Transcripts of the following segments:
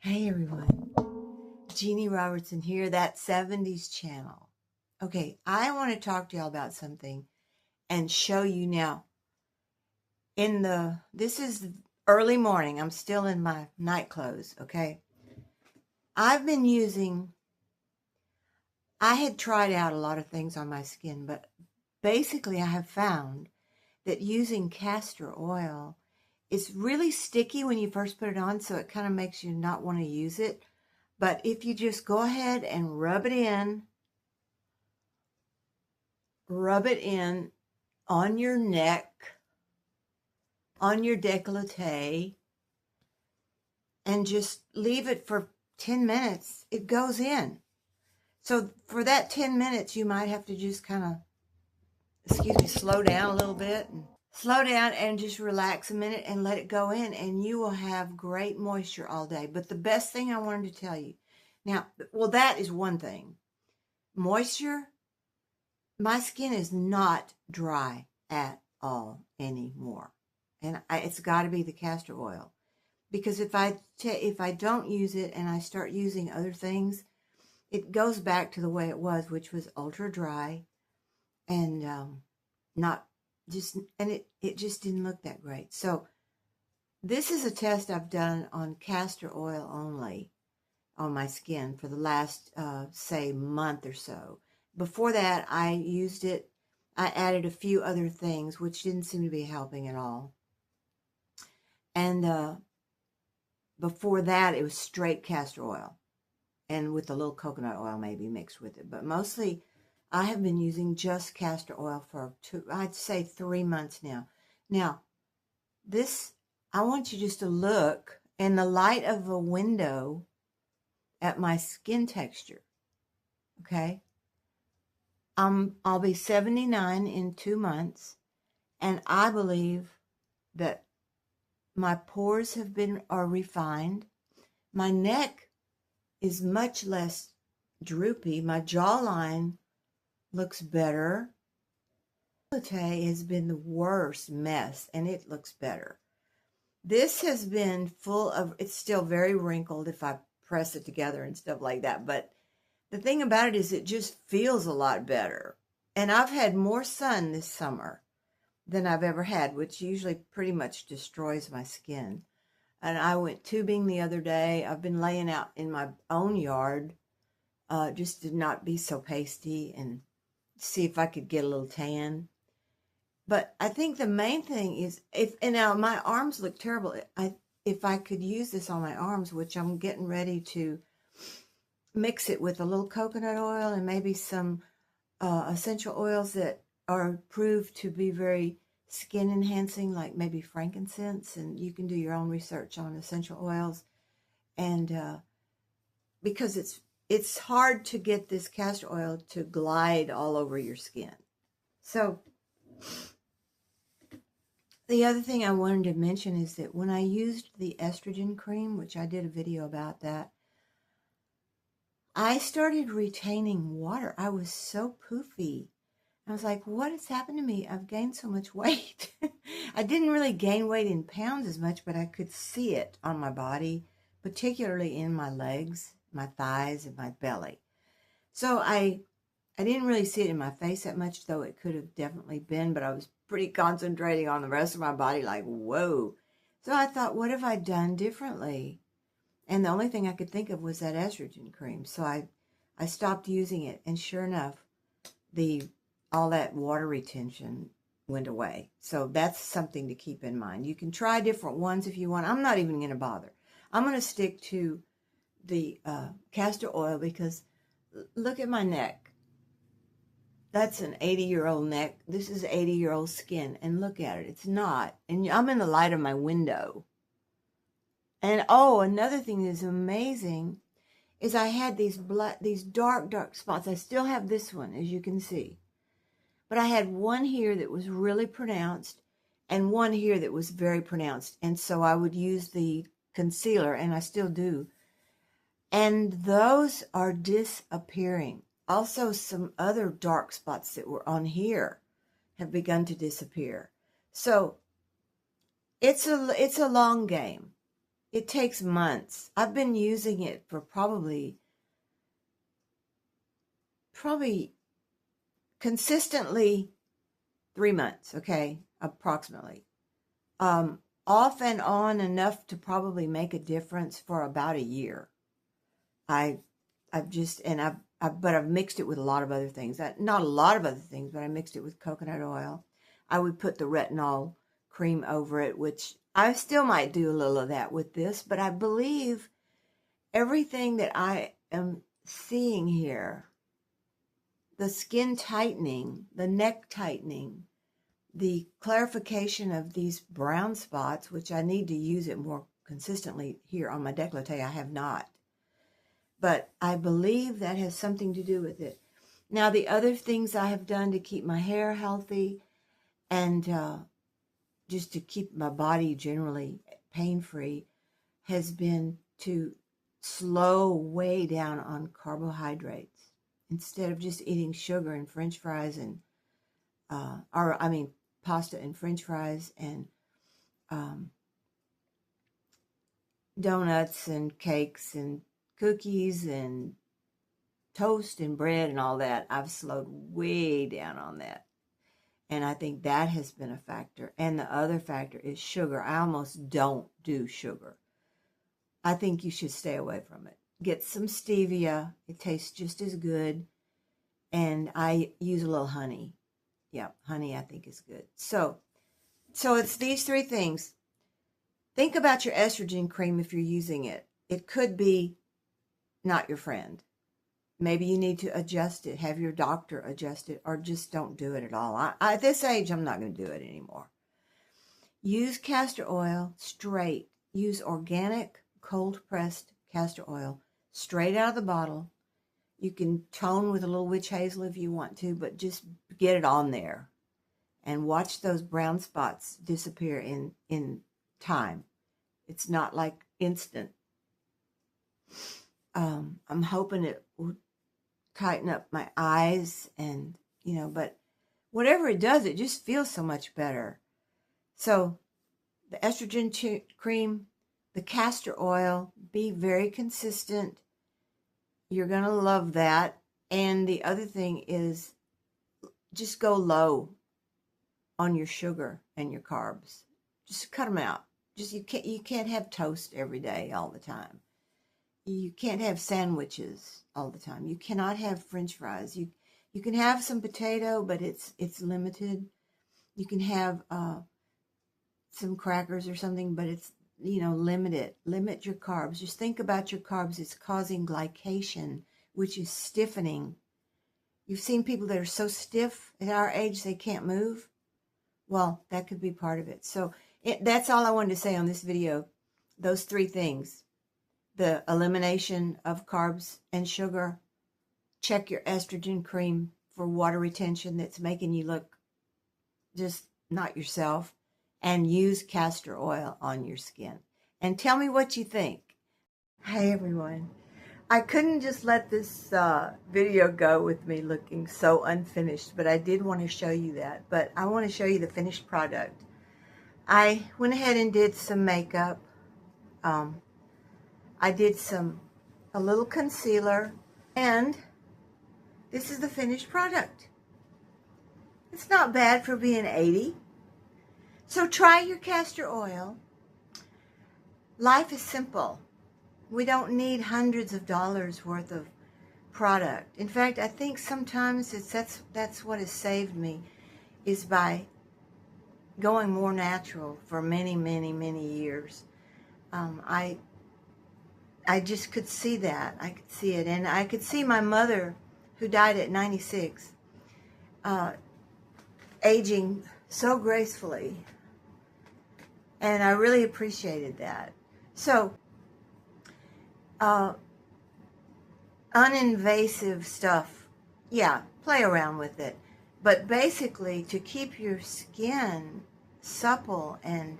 Hey everyone, Jeannie Robertson here, that 70's channel. Okay, I want to talk to y'all about something and show you now. This is early morning. I'm still in my night clothes, okay? I had tried out a lot of things on my skin, but basically I have found that using castor oil is really sticky when you first put it on, so it kind of makes you not want to use it. But if you just go ahead and rub it in on your neck, on your décolleté, and just leave it for 10 minutes, it goes in. So for that 10 minutes, you might have to just kind of, slow down a little bit. Slow down and just relax a minute and let it go in, and you will have great moisture all day. But the best thing I wanted to tell you, now, well, that is one thing. Moisture, my skin is not dry at all anymore. And it's got to be the castor oil. Because if I don't use it and I start using other things, it goes back to the way it was, which was ultra dry and it just didn't look that great. So this is a test I've done on castor oil only on my skin for the last, say, month or so. Before that, I used it. I added a few other things, which didn't seem to be helping at all. And before that, it was straight castor oil and with a little coconut oil maybe mixed with it. But mostly, I have been using just castor oil for I'd say 3 months now. Now, I want you just to look in the light of a window at my skin texture, okay? I'll be 79 in 2 months, and I believe that my pores are refined. My neck is much less droopy. My jawline looks better. Décolleté has been the worst mess, and it looks better. This has been it's still very wrinkled if I press it together and stuff like that, but the thing about it is it just feels a lot better. And I've had more sun this summer than I've ever had, which usually pretty much destroys my skin. And I went tubing the other day. I've been laying out in my own yard just to not be so pasty and see if I could get a little tan. But I think the main thing is, now my arms look terrible. If I could use this on my arms, which I'm getting ready to mix it with a little coconut oil and maybe some essential oils that are proved to be very skin enhancing, like maybe frankincense, and you can do your own research on essential oils. And because it's hard to get this castor oil to glide all over your skin. So the other thing I wanted to mention is that when I used the estrogen cream, which I did a video about that, I started retaining water. I was so poofy. I was like, what has happened to me? I've gained so much weight. I didn't really gain weight in pounds as much, but I could see it on my body, particularly in my legs, my thighs, and my belly. So I didn't really see it in my face that much, though it could have definitely been, but I was pretty concentrating on the rest of my body, like, whoa. So I thought, what have I done differently? And the only thing I could think of was that estrogen cream. So I stopped using it, and sure enough, all that water retention went away. So that's something to keep in mind. You can try different ones if you want. I'm not even going to bother. I'm going to stick to the castor oil because look at my neck. That's an 80-year-old neck. This is 80-year-old skin. And look at it. It's not. And I'm in the light of my window. And another thing that's amazing is I had these dark spots. I still have this one, as you can see. But I had one here that was really pronounced and one here that was very pronounced. And so I would use the concealer, and I still do. And those are disappearing. Also, some other dark spots that were on here have begun to disappear. So it's a long game. it takes months. I've been using it for probably consistently 3 months, okay, approximately. Off and on enough to probably make a difference for about a year. I've mixed it with a lot of other things. Not a lot of other things, but I mixed it with coconut oil. I would put the retinol cream over it, which I still might do a little of that with this, but I believe everything that I am seeing here, the skin tightening, the neck tightening, the clarification of these brown spots, which I need to use it more consistently here on my décolleté. I have not. But I believe that has something to do with it. Now, the other things I have done to keep my hair healthy and just to keep my body generally pain-free has been to slow way down on carbohydrates instead of just eating sugar and French fries and, pasta and French fries and donuts and cakes and cookies and toast and bread and all that. I've slowed way down on that. And I think that has been a factor. And the other factor is sugar. I almost don't do sugar. I think you should stay away from it. Get some stevia. It tastes just as good. And I use a little honey. Yeah, honey I think is good. So it's these 3 things. Think about your estrogen cream if you're using it. It could be not your friend. Maybe you need to adjust it, have your doctor adjust it, or just don't do it at all. At this age, I'm not going to do it anymore. Use castor oil straight. Use organic, cold-pressed castor oil straight out of the bottle. You can tone with a little witch hazel if you want to, but just get it on there and watch those brown spots disappear in time. It's not like instant. I'm hoping it will tighten up my eyes and, but whatever it does, it just feels so much better. So the estrogen cream, the castor oil, be very consistent. You're going to love that. And the other thing is just go low on your sugar and your carbs. Just cut them out. You can't have toast every day all the time. You can't have sandwiches all the time. You cannot have French fries. You can have some potato, but it's limited. You can have some crackers or something, but it's, limited. Limit your carbs. Just think about your carbs. It's causing glycation, which is stiffening. You've seen people that are so stiff at our age they can't move. Well, that could be part of it. So that's all I wanted to say on this video. Those 3 things. The elimination of carbs and sugar. Check your estrogen cream for water retention that's making you look just not yourself. And use castor oil on your skin. And tell me what you think. Hey everyone. I couldn't just let this video go with me looking so unfinished, but I did want to show you that. But I want to show you the finished product. I went ahead and did some makeup. I did a little concealer, and this is the finished product. It's not bad for being 80. So try your castor oil. Life is simple. We don't need hundreds of dollars worth of product. In fact, I think sometimes that's what has saved me, is by going more natural for many, many, many years. I just could see that. I could see it. And I could see my mother, who died at 96, aging so gracefully. And I really appreciated that. So, uninvasive stuff, yeah, play around with it. But basically, to keep your skin supple and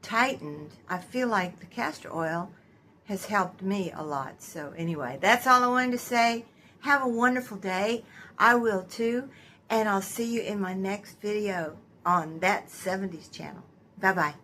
tightened, I feel like the castor oil has helped me a lot. So anyway, that's all I wanted to say. Have a wonderful day. I will too. And I'll see you in my next video on that 70's channel. Bye-bye.